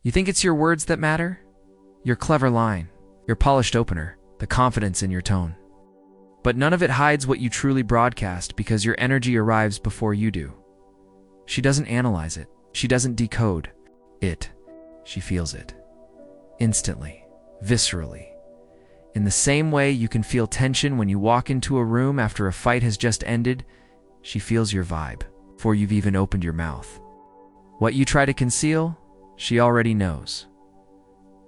You think it's your words that matter? Your clever line, your polished opener, the confidence in your tone. But none of it hides what you truly broadcast because your energy arrives before you do. She doesn't analyze it. She doesn't decode it. She feels it. Instantly. Viscerally. In the same way you can feel tension when you walk into a room after a fight has just ended, she feels your vibe before you've even opened your mouth. What you try to conceal, she already knows.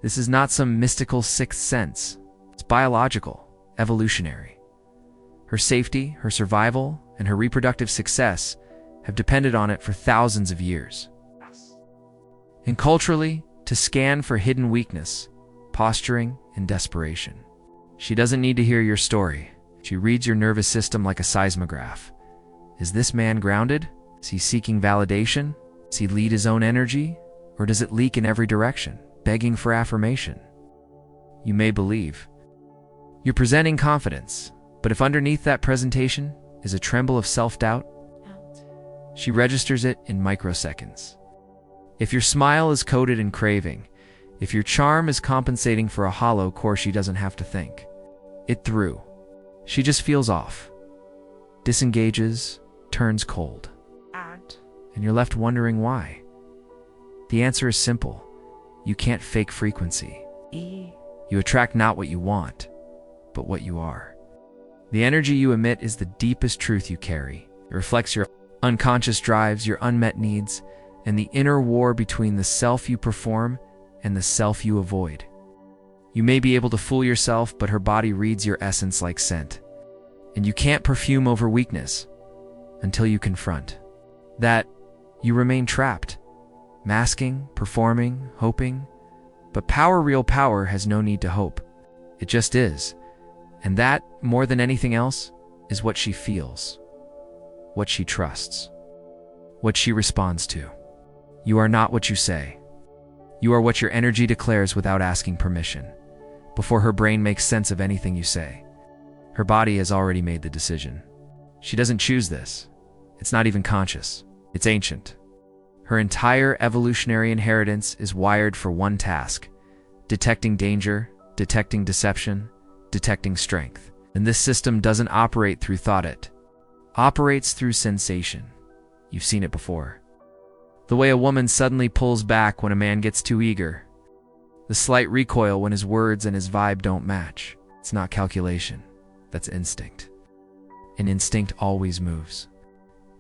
This is not some mystical sixth sense. It's biological, evolutionary. Her safety, her survival, and her reproductive success have depended on it for thousands of years. And culturally, to scan for hidden weakness, posturing, and desperation. She doesn't need to hear your story. She reads your nervous system like a seismograph. Is this man grounded? Is he seeking validation? Does he lead his own energy? Or does it leak in every direction, begging for affirmation? You may believe. You're presenting confidence, but if underneath that presentation is a tremble of self-doubt, she registers it in microseconds. If your smile is coded in craving, if your charm is compensating for a hollow core, she doesn't have to think it through. She just feels off, disengages, turns cold. And you're left wondering why. The answer is simple. You can't fake frequency. You attract not what you want, but what you are. The energy you emit is the deepest truth you carry. It reflects your unconscious drives, your unmet needs, and the inner war between the self you perform and the self you avoid. You may be able to fool yourself, but her body reads your essence like scent. And you can't perfume over weakness until you confront that. You remain trapped, masking, performing, hoping. But power, real power, has no need to hope. It just is. And that, more than anything else, is what she feels, what she trusts, what she responds to. You are not what you say. You are what your energy declares without asking permission. Before her brain makes sense of anything you say, her body has already made the decision. She doesn't choose this. It's not even conscious. It's ancient. Her entire evolutionary inheritance is wired for one task: detecting danger, detecting deception, detecting strength. And this system doesn't operate through thought, it operates through sensation. You've seen it before. The way a woman suddenly pulls back when a man gets too eager. The slight recoil when his words and his vibe don't match. It's not calculation. That's instinct. And instinct always moves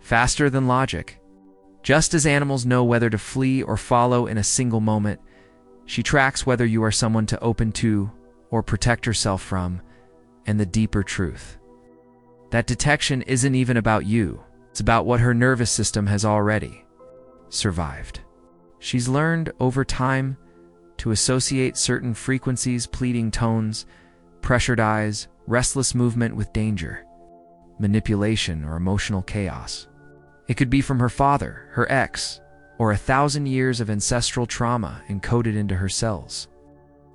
faster than logic. Just as animals know whether to flee or follow in a single moment, she tracks whether you are someone to open to or protect herself from, and the deeper truth. That detection isn't even about you. It's about what her nervous system has already survived. She's learned over time to associate certain frequencies, pleading tones, pressured eyes, restless movement with danger, manipulation, or emotional chaos. It could be from her father, her ex, or 1,000 years of ancestral trauma encoded into her cells.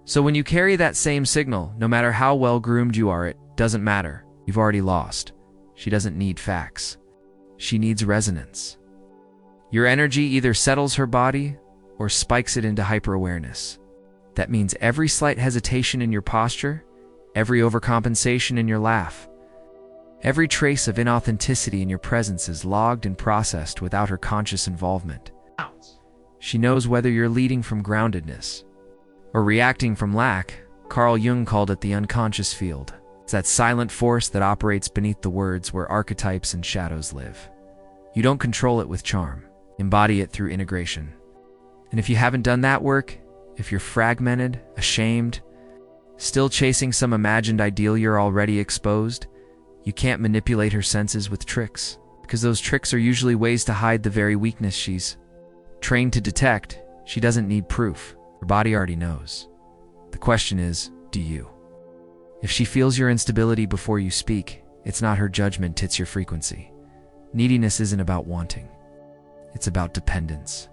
So when you carry that same signal, no matter how well groomed you are, it doesn't matter. You've already lost. She doesn't need facts. She needs resonance. Your energy either settles her body or spikes it into hyper-awareness. That means every slight hesitation in your posture, every overcompensation in your laugh, every trace of inauthenticity in your presence is logged and processed without her conscious involvement. She knows whether you're leading from groundedness or reacting from lack. Carl Jung called it the unconscious field. It's that silent force that operates beneath the words, where archetypes and shadows live. You don't control it with charm. Embody it through integration. And if you haven't done that work, if you're fragmented, ashamed, still chasing some imagined ideal, you're already exposed. You can't manipulate her senses with tricks, because those tricks are usually ways to hide the very weakness she's trained to detect. She doesn't need proof. Her body already knows. The question is, do you? If she feels your instability before you speak, it's not her judgment, it's your frequency. Neediness isn't about wanting. It's about dependence.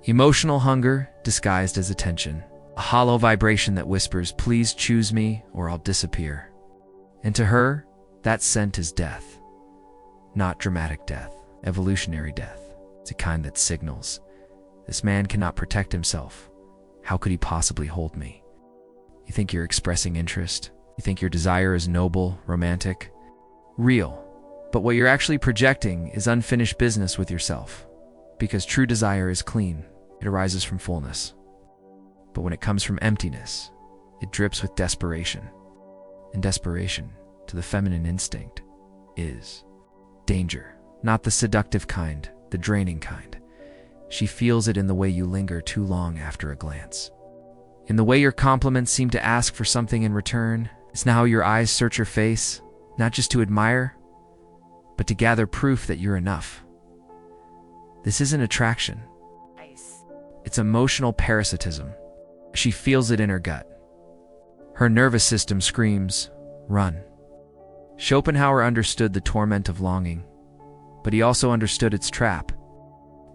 Emotional hunger disguised as attention. A hollow vibration that whispers, please choose me or I'll disappear. And to her, that scent is death. Not dramatic death, evolutionary death. It's a kind that signals, this man cannot protect himself. How could he possibly hold me? You think you're expressing interest. You think your desire is noble, romantic, real. But what you're actually projecting is unfinished business with yourself. Because true desire is clean. It arises from fullness. But when it comes from emptiness, it drips with desperation. And desperation, to the feminine instinct, is danger. Not the seductive kind, the draining kind. She feels it in the way you linger too long after a glance. In the way your compliments seem to ask for something in return. It's now how your eyes search your face, not just to admire, but to gather proof that you're enough. This isn't attraction. It's emotional parasitism. She feels it in her gut. Her nervous system screams, run. Schopenhauer understood the torment of longing, but he also understood its trap.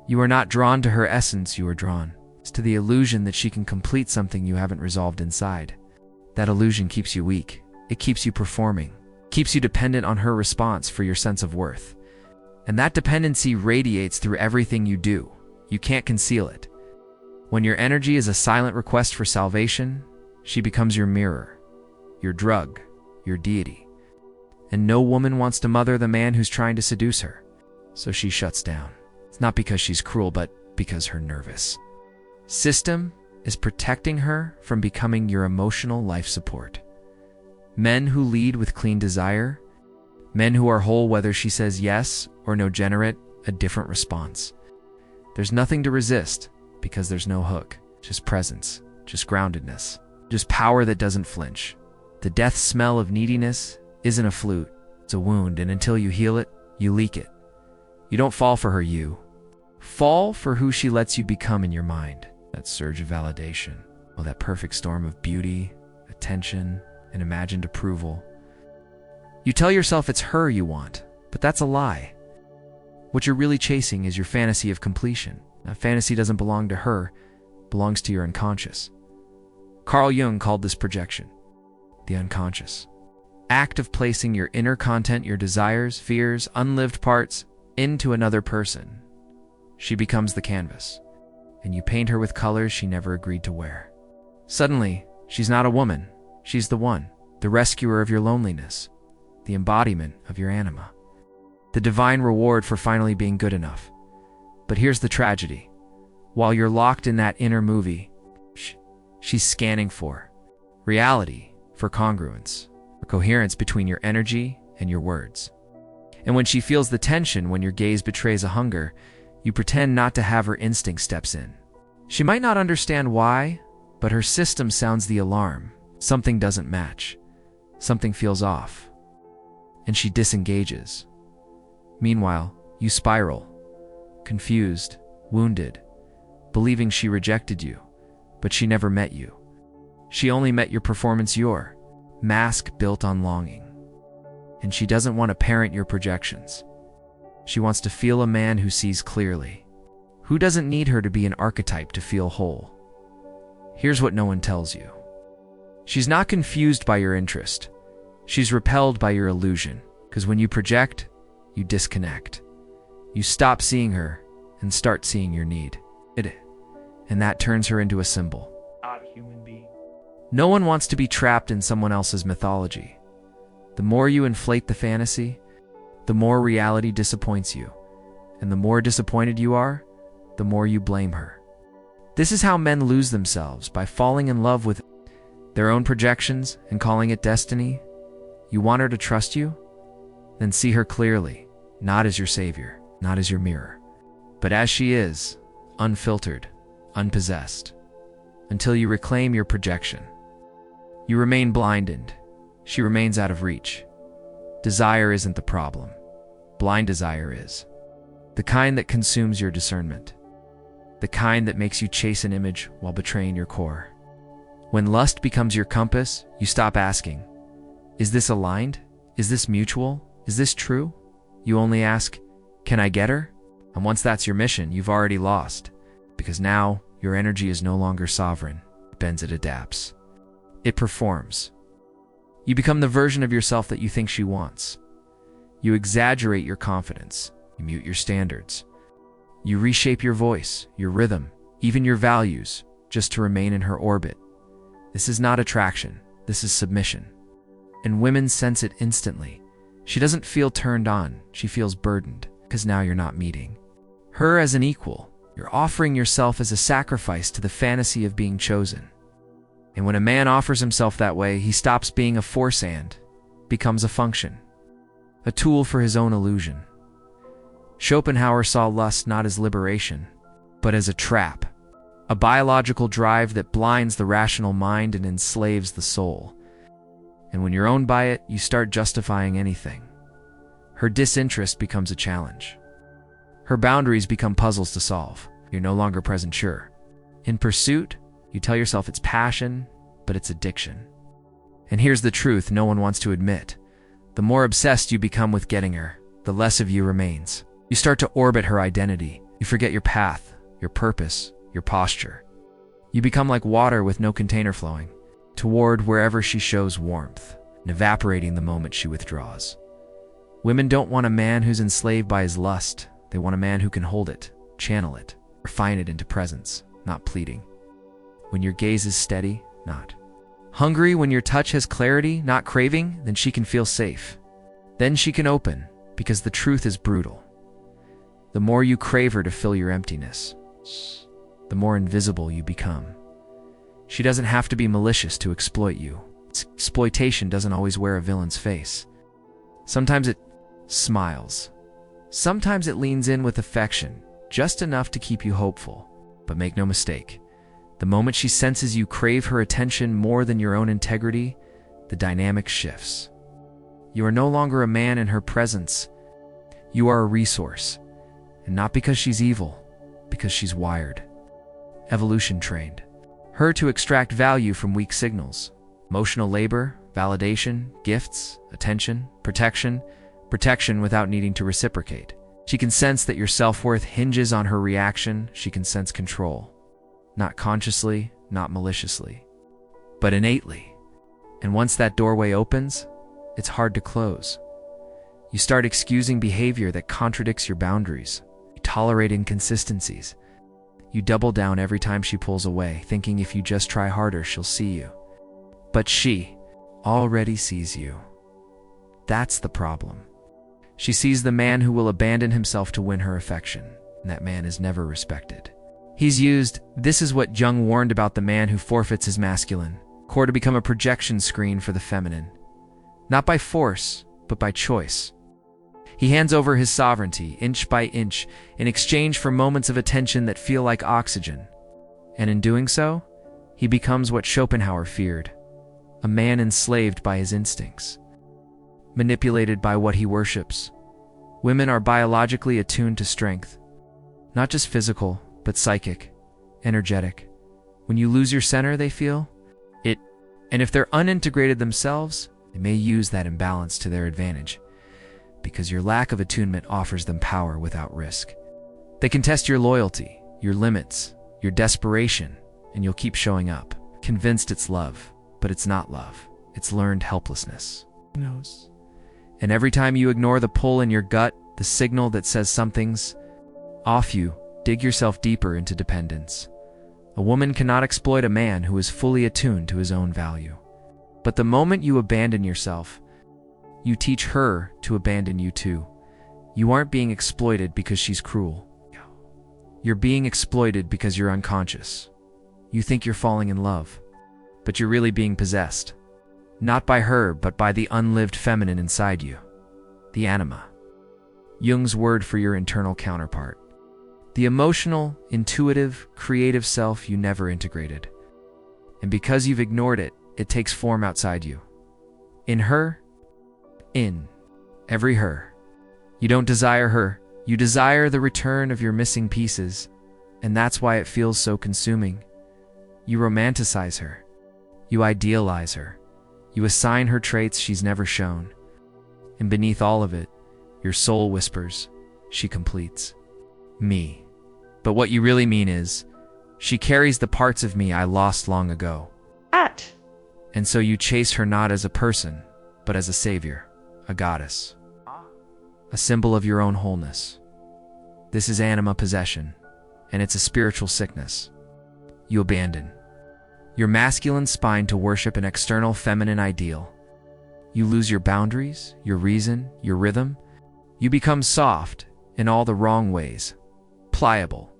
You are not drawn to her essence, you are drawn to the illusion that she can complete something you haven't resolved inside. That illusion keeps you weak. It keeps you performing, keeps you dependent on her response for your sense of worth. And that dependency radiates through everything you do. You can't conceal it. When your energy is a silent request for salvation, she becomes your mirror, your drug, your deity. And no woman wants to mother the man who's trying to seduce her. So she shuts down. It's not because she's cruel, but because her nervous system is protecting her from becoming your emotional life support. Men who lead with clean desire, men who are whole whether she says yes or no, generate a different response. There's nothing to resist because there's no hook, just presence, just groundedness, just power that doesn't flinch. The death smell of neediness isn't a flute, it's a wound, and until you heal it, you leak it. You don't fall for her, you fall for who she lets you become in your mind. That surge of validation, that perfect storm of beauty, attention, and imagined approval. You tell yourself it's her you want, but that's a lie. What you're really chasing is your fantasy of completion. That fantasy doesn't belong to her, it belongs to your unconscious. Carl Jung called this projection, the unconscious act of placing your inner content, your desires, fears, unlived parts, into another person. She becomes the canvas, and you paint her with colors she never agreed to wear. Suddenly, she's not a woman, she's the one, the rescuer of your loneliness, the embodiment of your anima, the divine reward for finally being good enough. But here's the tragedy. While you're locked in that inner movie, she's scanning for reality, for congruence, for coherence between your energy and your words. And when she feels the tension, when your gaze betrays a hunger, you pretend not to have her instinct steps in. She might not understand why, but her system sounds the alarm. Something doesn't match. Something feels off. And she disengages. Meanwhile, you spiral, confused, wounded, believing she rejected you, but she never met you. She only met your performance, your mask built on longing. And she doesn't want to parent your projections. She wants to feel a man who sees clearly, who doesn't need her to be an archetype to feel whole. Here's what no one tells you. She's not confused by your interest. She's repelled by your illusion, because when you project, you disconnect. You stop seeing her and start seeing your need. And that turns her into a symbol. Not a human being. No one wants to be trapped in someone else's mythology. The more you inflate the fantasy, the more reality disappoints you. And the more disappointed you are, the more you blame her. This is how men lose themselves, by falling in love with their own projections and calling it destiny. You want her to trust you? Then see her clearly, not as your savior, not as your mirror, but as she is, unfiltered, unpossessed, until you reclaim your projection. You remain blinded. She remains out of reach. Desire isn't the problem. Blind desire is. The kind that consumes your discernment. The kind that makes you chase an image while betraying your core. When lust becomes your compass, you stop asking, is this aligned? Is this mutual? Is this true? You only ask, can I get her? And once that's your mission, you've already lost. Because now, your energy is no longer sovereign. It bends, it adapts. It performs. You become the version of yourself that you think she wants. You exaggerate your confidence. You mute your standards. You reshape your voice, your rhythm, even your values, just to remain in her orbit. This is not attraction, this is submission. And women sense it instantly. She doesn't feel turned on, she feels burdened, because now you're not meeting her as an equal. You're offering yourself as a sacrifice to the fantasy of being chosen. And when a man offers himself that way, he stops being a force and becomes a function, a tool for his own illusion. Schopenhauer saw lust not as liberation, but as a trap, a biological drive that blinds the rational mind and enslaves the soul. And when you're owned by it, you start justifying anything. Her disinterest becomes a challenge. Her boundaries become puzzles to solve. You're no longer present sure. In pursuit, you tell yourself it's passion, but it's addiction. And here's the truth no one wants to admit. The more obsessed you become with getting her, the less of you remains. You start to orbit her identity. You forget your path, your purpose, your posture. You become like water with no container flowing, toward wherever she shows warmth, and evaporating the moment she withdraws. Women don't want a man who's enslaved by his lust. They want a man who can hold it, channel it, refine it into presence, not pleading. When your gaze is steady, not hungry, when your touch has clarity, not craving, then she can feel safe. Then she can open, because the truth is brutal. The more you crave her to fill your emptiness, the more invisible you become. She doesn't have to be malicious to exploit you. Exploitation doesn't always wear a villain's face. Sometimes it smiles. Sometimes it leans in with affection, just enough to keep you hopeful. But make no mistake, the moment she senses you crave her attention more than your own integrity, the dynamic shifts. You are no longer a man in her presence. You are a resource, and not because she's evil, because she's wired. Evolution trained her to extract value from weak signals. Emotional labor, validation, gifts, attention, protection without needing to reciprocate. She can sense that your self-worth hinges on her reaction. She can sense control. Not consciously, not maliciously, but innately. And once that doorway opens, it's hard to close. You start excusing behavior that contradicts your boundaries. You tolerate inconsistencies. You double down every time she pulls away, thinking if you just try harder, she'll see you. But she already sees you. That's the problem. She sees the man who will abandon himself to win her affection, and that man is never respected. He's used. This is what Jung warned about the man who forfeits his masculine core to become a projection screen for the feminine. Not by force, but by choice. He hands over his sovereignty, inch by inch, in exchange for moments of attention that feel like oxygen. And in doing so, he becomes what Schopenhauer feared, a man enslaved by his instincts, manipulated by what he worships. Women are biologically attuned to strength, not just physical, but psychic, energetic. When you lose your center, they feel it. And if they're unintegrated themselves, they may use that imbalance to their advantage, because your lack of attunement offers them power without risk. They can test your loyalty, your limits, your desperation, and you'll keep showing up, convinced it's love, but it's not love. It's learned helplessness. Who knows? And every time you ignore the pull in your gut, the signal that says something's off, you dig yourself deeper into dependence. A woman cannot exploit a man who is fully attuned to his own value. But the moment you abandon yourself, you teach her to abandon you too. You aren't being exploited because she's cruel. You're being exploited because you're unconscious. You think you're falling in love, but you're really being possessed. Not by her, but by the unlived feminine inside you. The anima. Jung's word for your internal counterpart. The emotional, intuitive, creative self you never integrated. And because you've ignored it, it takes form outside you. In her, in every her. You don't desire her, you desire the return of your missing pieces, and that's why it feels so consuming. You romanticize her. You idealize her. You assign her traits she's never shown. And beneath all of it, your soul whispers, she completes me. But what you really mean is, she carries the parts of me I lost long ago. And so you chase her not as a person, but as a savior, a goddess, a symbol of your own wholeness. This is anima possession, and it's a spiritual sickness. you abandon your masculine spine to worship an external feminine ideal. You lose your boundaries, your reason, your rhythm. You become soft in all the wrong ways, pliable,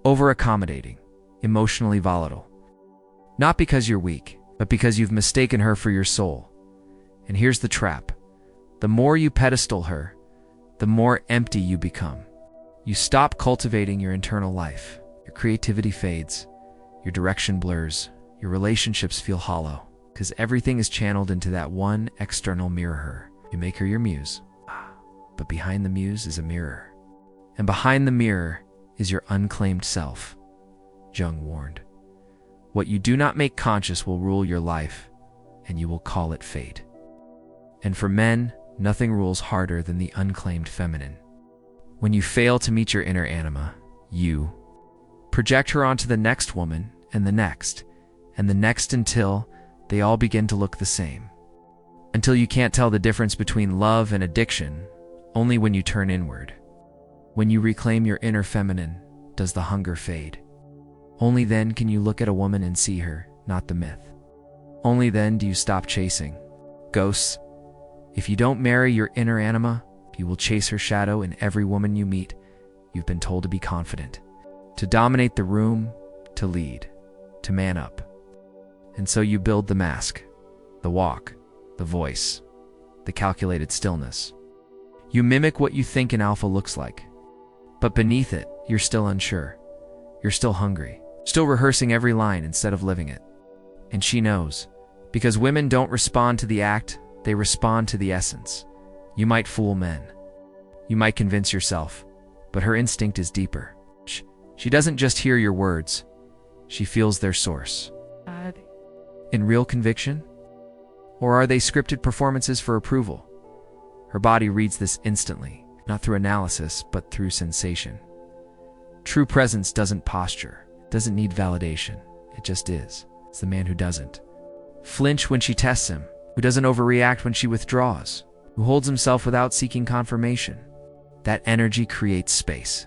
over-accommodating, emotionally volatile. Not because you're weak, but because you've mistaken her for your soul. And here's the trap. The more you pedestal her, the more empty you become. You stop cultivating your internal life. Your creativity fades. Your direction blurs. Your relationships feel hollow, because everything is channeled into that one external mirror. You make her your muse, but behind the muse is a mirror. And behind the mirror is your unclaimed self. Jung warned. What you do not make conscious will rule your life, and you will call it fate. And for men, nothing rules harder than the unclaimed feminine. When you fail to meet your inner anima, you project her onto the next woman, and the next until they all begin to look the same. Until you can't tell the difference between love and addiction, only when you turn inward. When you reclaim your inner feminine, does the hunger fade. Only then can you look at a woman and see her, not the myth. Only then do you stop chasing ghosts. If you don't marry your inner anima, you will chase her shadow in every woman you meet. You've been told to be confident, to dominate the room, to lead, to man up. And so you build the mask, the walk, the voice, the calculated stillness. You mimic what you think an alpha looks like. But beneath it, you're still unsure. You're still hungry, still rehearsing every line instead of living it. And she knows, because women don't respond to the act, they respond to the essence. You might fool men. You might convince yourself, but her instinct is deeper. She doesn't just hear your words, she feels their source. In real conviction? Or are they scripted performances for approval? Her body reads this instantly, not through analysis, but through sensation. True presence doesn't posture, doesn't need validation. It just is. It's the man who doesn't flinch when she tests him, who doesn't overreact when she withdraws, who holds himself without seeking confirmation. That energy creates space,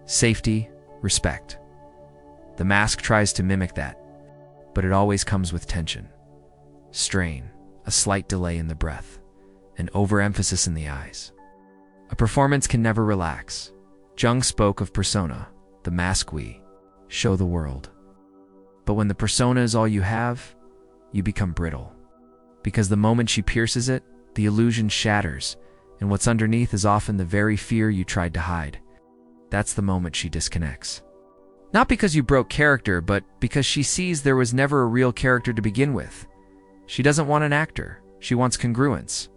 safety, respect. The mask tries to mimic that, but it always comes with tension, strain, a slight delay in the breath, an overemphasis in the eyes. A performance can never relax. Jung spoke of persona, the mask we show the world. But when the persona is all you have, you become brittle. Because the moment she pierces it, the illusion shatters, and what's underneath is often the very fear you tried to hide. That's the moment she disconnects. Not because you broke character, but because she sees there was never a real character to begin with. She doesn't want an actor. She wants congruence.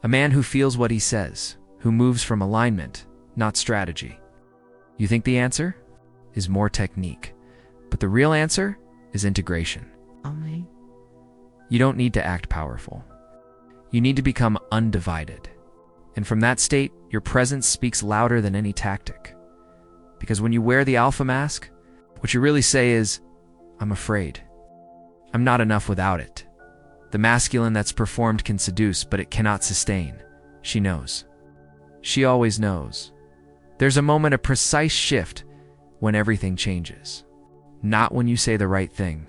A man who feels what he says, who moves from alignment, not strategy. You think the answer is more technique, but the real answer is integration. You don't need to act powerful. You need to become undivided. And from that state, your presence speaks louder than any tactic. Because when you wear the alpha mask, what you really say is, I'm afraid. I'm not enough without it. The masculine that's performed can seduce, but it cannot sustain. She knows. She always knows. There's a moment, a precise shift, when everything changes. Not when you say the right thing,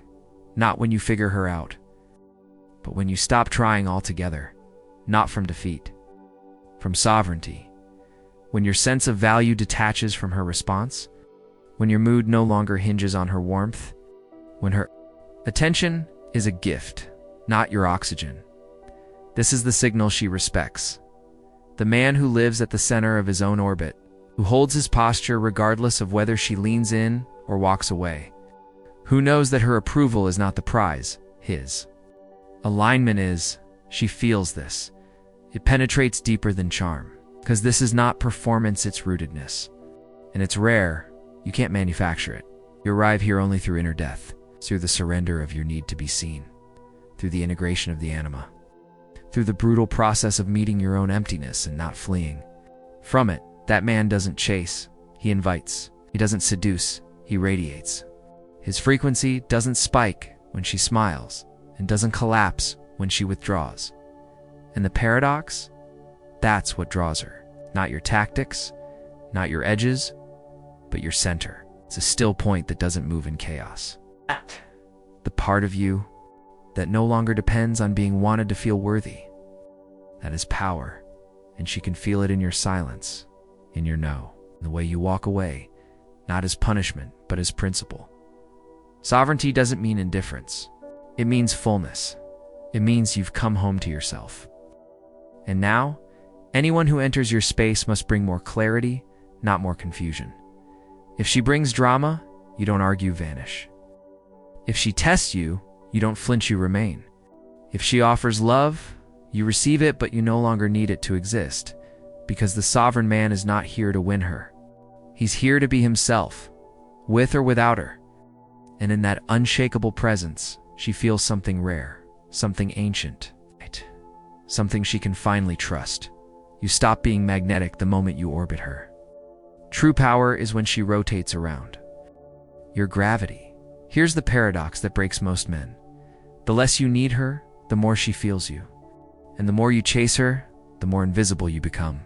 not when you figure her out, but when you stop trying altogether, not from defeat, from sovereignty. When your sense of value detaches from her response, when your mood no longer hinges on her warmth, when her attention is a gift, not your oxygen. This is the signal she respects. The man who lives at the center of his own orbit, who holds his posture regardless of whether she leans in or walks away, who knows that her approval is not the prize, his. Alignment is, she feels this. It penetrates deeper than charm. Because this is not performance, it's rootedness. And it's rare. You can't manufacture it. You arrive here only through inner death, through the surrender of your need to be seen, through the integration of the anima, through the brutal process of meeting your own emptiness and not fleeing. From it, that man doesn't chase, he invites. He doesn't seduce, he radiates. His frequency doesn't spike when she smiles, and doesn't collapse when she withdraws. And the paradox? That's what draws her. Not your tactics, not your edges, but your center. It's a still point that doesn't move in chaos. The part of you that no longer depends on being wanted to feel worthy. That is power, and she can feel it in your silence, in your no, in the way you walk away, not as punishment, but as principle. Sovereignty doesn't mean indifference. It means fullness. It means you've come home to yourself. And now, anyone who enters your space must bring more clarity, not more confusion. If she brings drama, you don't argue, vanish. If she tests you, you don't flinch, you remain. If she offers love, you receive it, but you no longer need it to exist, because the sovereign man is not here to win her. He's here to be himself, with or without her. And in that unshakable presence, she feels something rare, something ancient, something she can finally trust. You stop being magnetic the moment you orbit her. True power is when she rotates around. Your gravity. Here's the paradox that breaks most men. The less you need her, the more she feels you. And the more you chase her, the more invisible you become.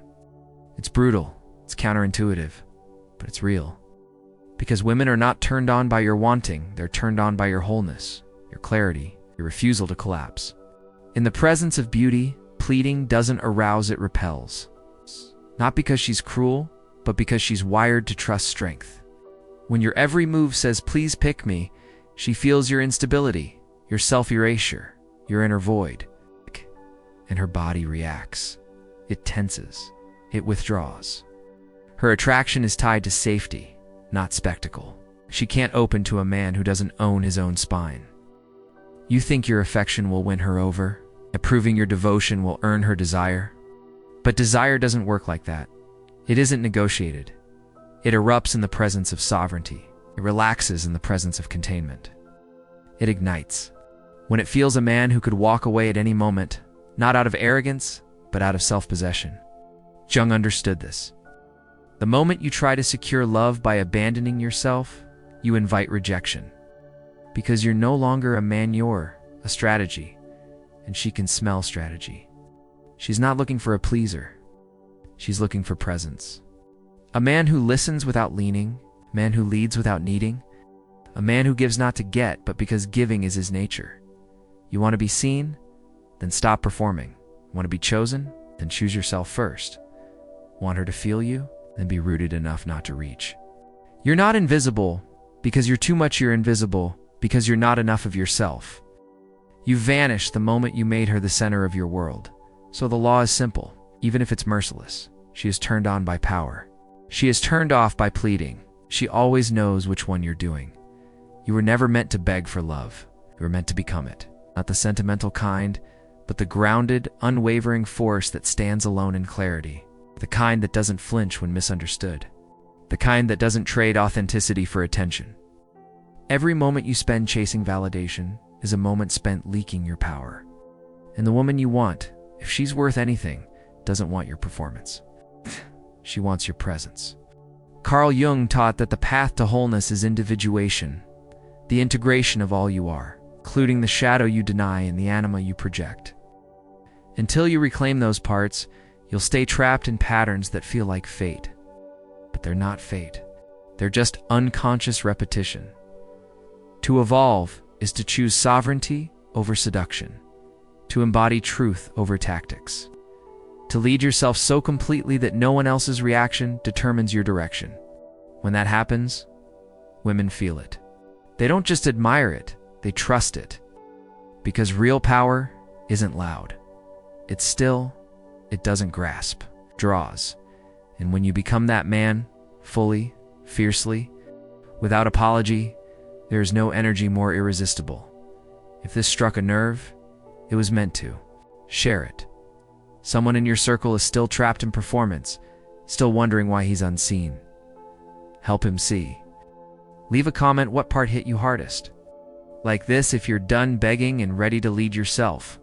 It's brutal, it's counterintuitive, but it's real. Because women are not turned on by your wanting, they're turned on by your wholeness, your clarity, your refusal to collapse. In the presence of beauty, pleading doesn't arouse, it repels. Not because she's cruel, but because she's wired to trust strength. When your every move says, please pick me, she feels your instability, your self-erasure, your inner void. And her body reacts. It tenses. It withdraws. Her attraction is tied to safety, not spectacle. She can't open to a man who doesn't own his own spine. You think your affection will win her over, and proving your devotion will earn her desire? But desire doesn't work like that. It isn't negotiated. It erupts in the presence of sovereignty. It relaxes in the presence of containment. It ignites. When it feels a man who could walk away at any moment, not out of arrogance, but out of self-possession. Jung understood this. The moment you try to secure love by abandoning yourself, you invite rejection. Because you're no longer a man, you're a strategy, and she can smell strategy. She's not looking for a pleaser. She's looking for presence. A man who listens without leaning, a man who leads without needing, a man who gives not to get, but because giving is his nature. You want to be seen? Then stop performing. Want to be chosen? Then choose yourself first. Want her to feel you? Then be rooted enough not to reach. You're not invisible because you're too much, you're invisible because you're not enough of yourself. You vanish the moment you made her the center of your world. So the law is simple, even if it's merciless. She is turned on by power. She is turned off by pleading. She always knows which one you're doing. You were never meant to beg for love. You were meant to become it. Not the sentimental kind, but the grounded, unwavering force that stands alone in clarity. The kind that doesn't flinch when misunderstood. The kind that doesn't trade authenticity for attention. Every moment you spend chasing validation is a moment spent leaking your power. And the woman you want, if she's worth anything, doesn't want your performance. She wants your presence. Carl Jung taught that the path to wholeness is individuation, the integration of all you are, including the shadow you deny and the anima you project. Until you reclaim those parts, you'll stay trapped in patterns that feel like fate. But they're not fate. They're just unconscious repetition. To evolve is to choose sovereignty over seduction, to embody truth over tactics, to lead yourself so completely that no one else's reaction determines your direction. When that happens, women feel it. They don't just admire it, they trust it. Because real power isn't loud. It's still, it doesn't grasp, draws. And when you become that man, fully, fiercely, without apology, there is no energy more irresistible. If this struck a nerve, it was meant to. Share it. Someone in your circle is still trapped in performance, still wondering why he's unseen. Help him see. Leave a comment what part hit you hardest. Like this if you're done begging and ready to lead yourself.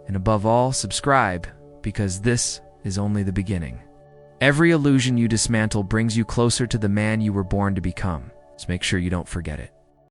And above all, subscribe, because this is only the beginning. Every illusion you dismantle brings you closer to the man you were born to become, so make sure you don't forget it.